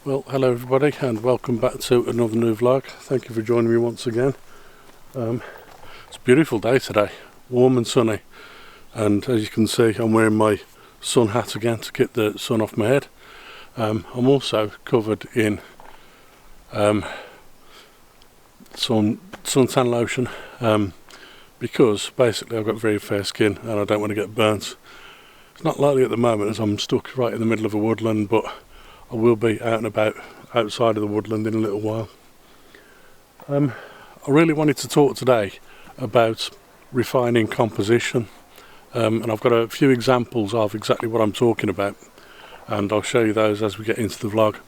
Well, hello everybody and welcome back to another new vlog. Thank you for joining me once again. It's a beautiful day today, warm and sunny, and as you can see I'm wearing my sun hat again to keep the sun off my head. I'm also covered in suntan lotion because basically I've got very fair skin and I don't want to get burnt. It's not likely at the moment as I'm stuck right in the middle of a woodland, but I will be out and about outside of the woodland in a little while. I really wanted to talk today about refining composition, and I've got a few examples of exactly what I'm talking about, and I'll show you those as we get into the vlog.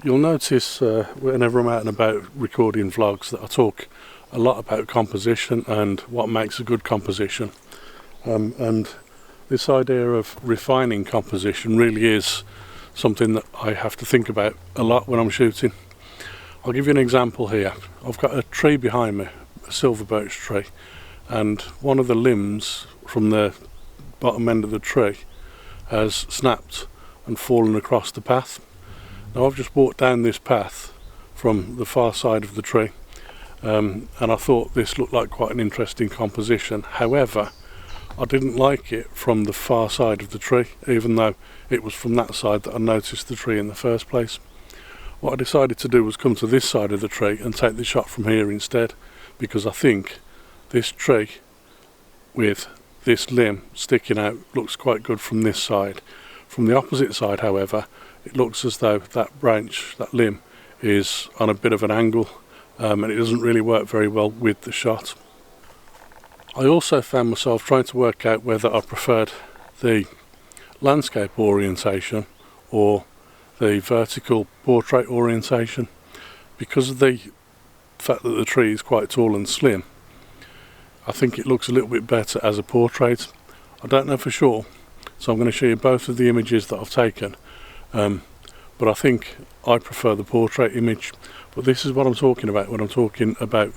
You'll notice whenever I'm out and about recording vlogs that I talk a lot about composition and what makes a good composition, and this idea of refining composition really is something that I have to think about a lot when I'm shooting. I'll give you an example here. I've got a tree behind me, a silver birch tree, and one of the limbs from the bottom end of the tree has snapped and fallen across the path. Now I've just walked down this path from the far side of the tree, and I thought this looked like quite an interesting composition. However, I didn't like it from the far side of the tree, even though it was from that side that I noticed the tree in the first place. What I decided to do was come to this side of the tree and take the shot from here instead, because I think this tree with this limb sticking out looks quite good from this side. From the opposite side, however, it looks as though that branch, that limb, is on a bit of an angle, and it doesn't really work very well with the shot. I also found myself trying to work out whether I preferred the landscape orientation or the vertical portrait orientation. Because of the fact that the tree is quite tall and slim, I think it looks a little bit better as a portrait. I don't know for sure, so I'm going to show you both of the images that I've taken, but I think I prefer the portrait image. But this is what I'm talking about when I'm talking about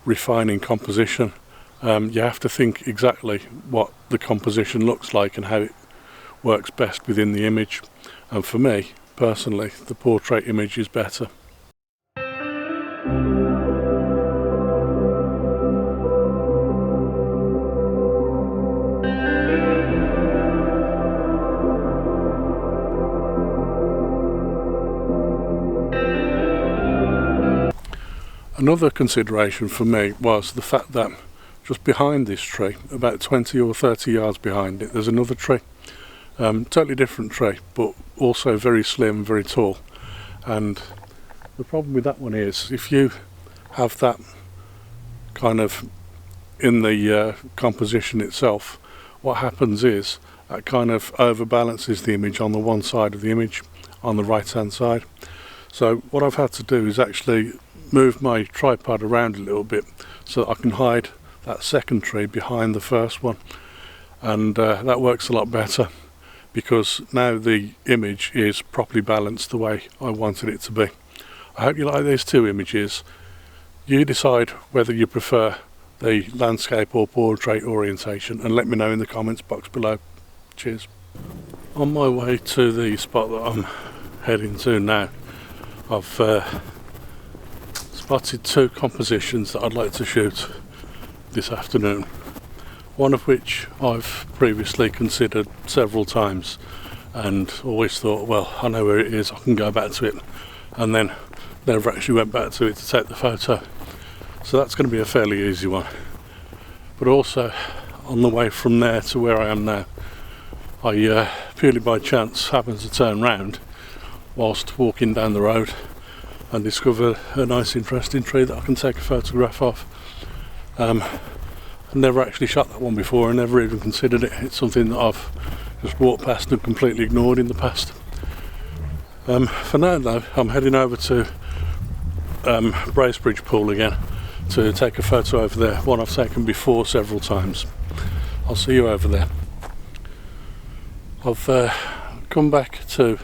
refining composition. You have to think exactly what the composition looks like and how it works best within the image. And for me, personally, the portrait image is better. Another consideration for me was the fact that just behind this tree, about 20 or 30 yards behind it, there's another tree. Totally different tree, but also very slim, very tall. And the problem with that one is, if you have that kind of in the composition itself, what happens is that kind of overbalances the image on the one side of the image, on the right hand side. So what I've had to do is actually move my tripod around a little bit so that I can hide that second tree behind the first one, and that works a lot better because now the image is properly balanced the way I wanted it to be. I hope you like these two images. You decide whether you prefer the landscape or portrait orientation and let me know in the comments box below. Cheers. On my way to the spot that I'm heading to now, I've spotted two compositions that I'd like to shoot this afternoon, one of which I've previously considered several times and always thought, well, I know where it is, I can go back to it, and then never actually went back to it to take the photo. So that's going to be a fairly easy one. But also on the way from there to where I am now, I purely by chance happened to turn round whilst walking down the road and discover a nice interesting tree that I can take a photograph of. I've never actually shot that one before and never even considered it. It's something that I've just walked past and completely ignored in the past. For now though, I'm heading over to Bracebridge Pool again to take a photo over there, one I've taken before several times. I'll see you over there. I've come back to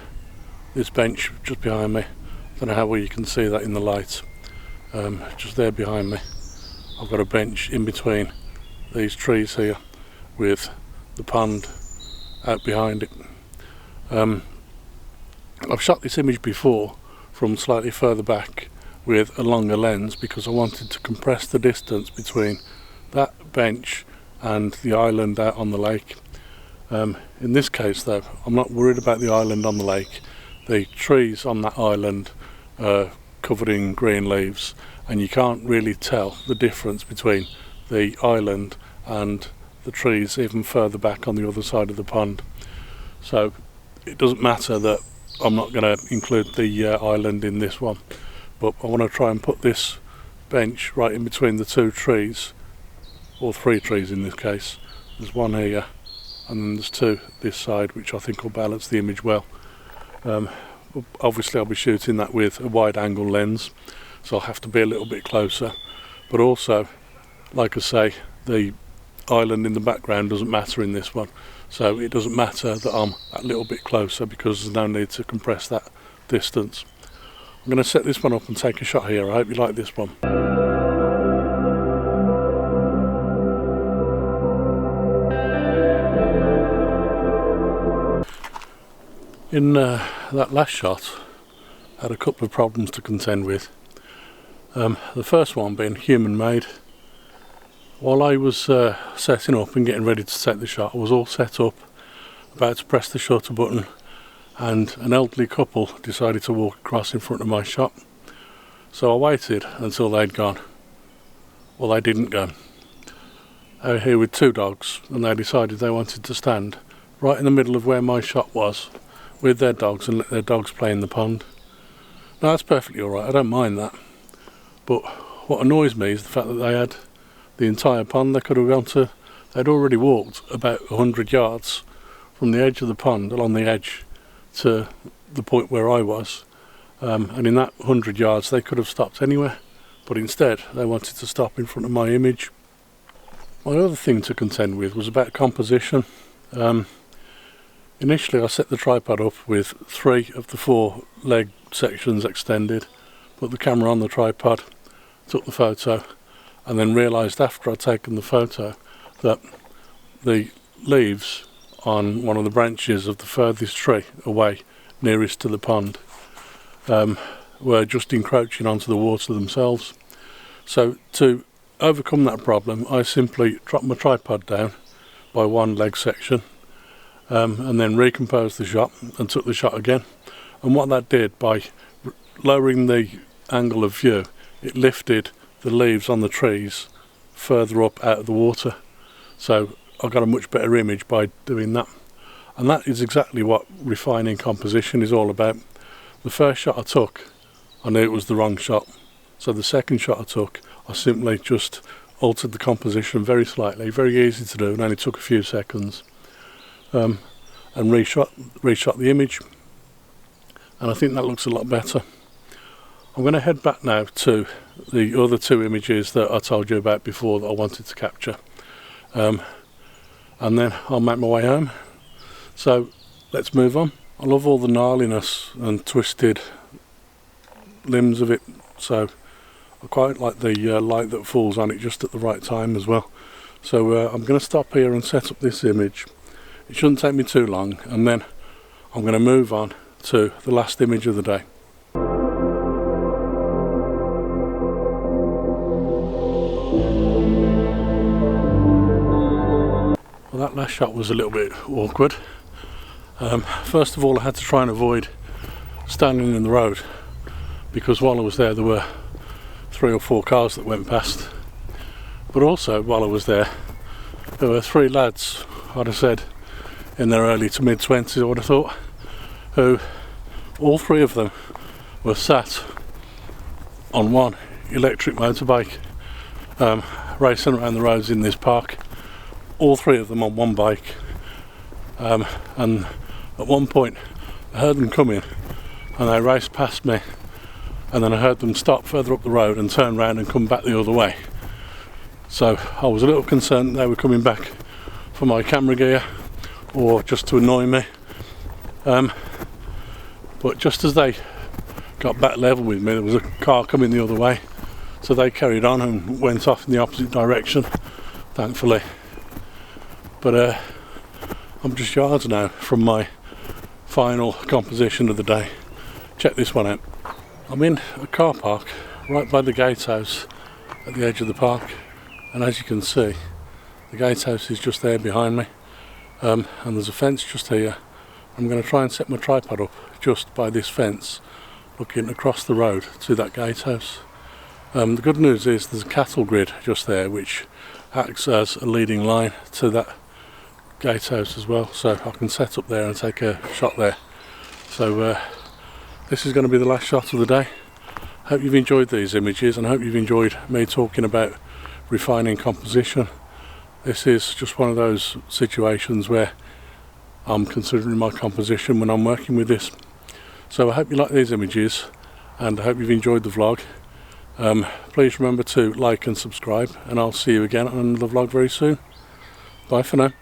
this bench just behind me. I don't know how well you can see that in the light. Just there behind me, I've got a bench in between these trees here with the pond out behind it. I've shot this image before from slightly further back with a longer lens because I wanted to compress the distance between that bench and the island out on the lake. In this case though, I'm not worried about the island on the lake. The trees on that island are covered in green leaves, and you can't really tell the difference between the island and the trees even further back on the other side of the pond. So it doesn't matter that I'm not going to include the island in this one, but I want to try and put this bench right in between the two trees, or three trees in this case. There's one here and then there's two this side, which I think will balance the image well. Obviously I'll be shooting that with a wide angle lens, so I'll have to be a little bit closer, but also, like I say, the island in the background doesn't matter in this one, so it doesn't matter that I'm a little bit closer because there's no need to compress that distance. I'm going to set this one up and take a shot here. I hope you like this one. In that last shot, I had a couple of problems to contend with. The first one being human made. While I was setting up and getting ready to take the shot, I was all set up, about to press the shutter button, and an elderly couple decided to walk across in front of my shop. So I waited until they'd gone. Well, they didn't go. They were here with two dogs, and they decided they wanted to stand right in the middle of where my shot was with their dogs and let their dogs play in the pond. Now that's perfectly alright, I don't mind that. But what annoys me is the fact that they had the entire pond they could have gone to. They'd already walked about 100 yards from the edge of the pond along the edge to the point where I was. And in that 100 yards they could have stopped anywhere. But instead they wanted to stop in front of my image. My other thing to contend with was about composition. Initially I set the tripod up with 3 of the 4 leg sections extended, put the camera on the tripod, took the photo, and then realised after I'd taken the photo that the leaves on one of the branches of the furthest tree away, nearest to the pond, were just encroaching onto the water themselves. So to overcome that problem, I simply dropped my tripod down by 1 leg section, and then recomposed the shot and took the shot again. And what that did, by lowering the angle of view, it lifted the leaves on the trees further up out of the water. So I got a much better image by doing that. And that is exactly what refining composition is all about. The first shot I took, I knew it was the wrong shot. So the second shot I took, I simply just altered the composition very slightly, very easy to do, and only took a few seconds. And reshot the image, and I think that looks a lot better. I'm going to head back now to the other 2 images that I told you about before that I wanted to capture, and then I'll make my way home. So let's move on. I love all the gnarliness and twisted limbs of it, so I quite like the light that falls on it just at the right time as well. So I'm going to stop here and set up this image. It shouldn't take me too long, and then I'm going to move on to the last image of the day. Well, that last shot was a little bit awkward. First of all, I had to try and avoid standing in the road, because while I was there were 3 or 4 cars that went past. But also, while I was there were 3 lads, I'd have said in their early to mid 20s, I would have thought, who all 3 of them were sat on 1 electric motorbike, racing around the roads in this park, all 3 of them on 1 bike. And at one point I heard them coming and they raced past me, and then I heard them stop further up the road and turn round and come back the other way. So I was a little concerned they were coming back for my camera gear or just to annoy me, but just as they got back level with me, there was a car coming the other way, so they carried on and went off in the opposite direction, thankfully. But I'm just yards now from my final composition of the day. Check this one out. I'm in a car park right by the gatehouse at the edge of the park, and as you can see, the gatehouse is just there behind me, and there's a fence just here. I'm going to try and set my tripod up just by this fence, looking across the road to that gatehouse. The good news is there's a cattle grid just there which acts as a leading line to that gatehouse as well, so I can set up there and take a shot there. So this is going to be the last shot of the day. Hope you've enjoyed these images, and hope you've enjoyed me talking about refining composition. This is just one of those situations where I'm considering my composition when I'm working with this. So I hope you like these images, and I hope you've enjoyed the vlog. Please remember to like and subscribe, and I'll see you again on another vlog very soon. Bye for now.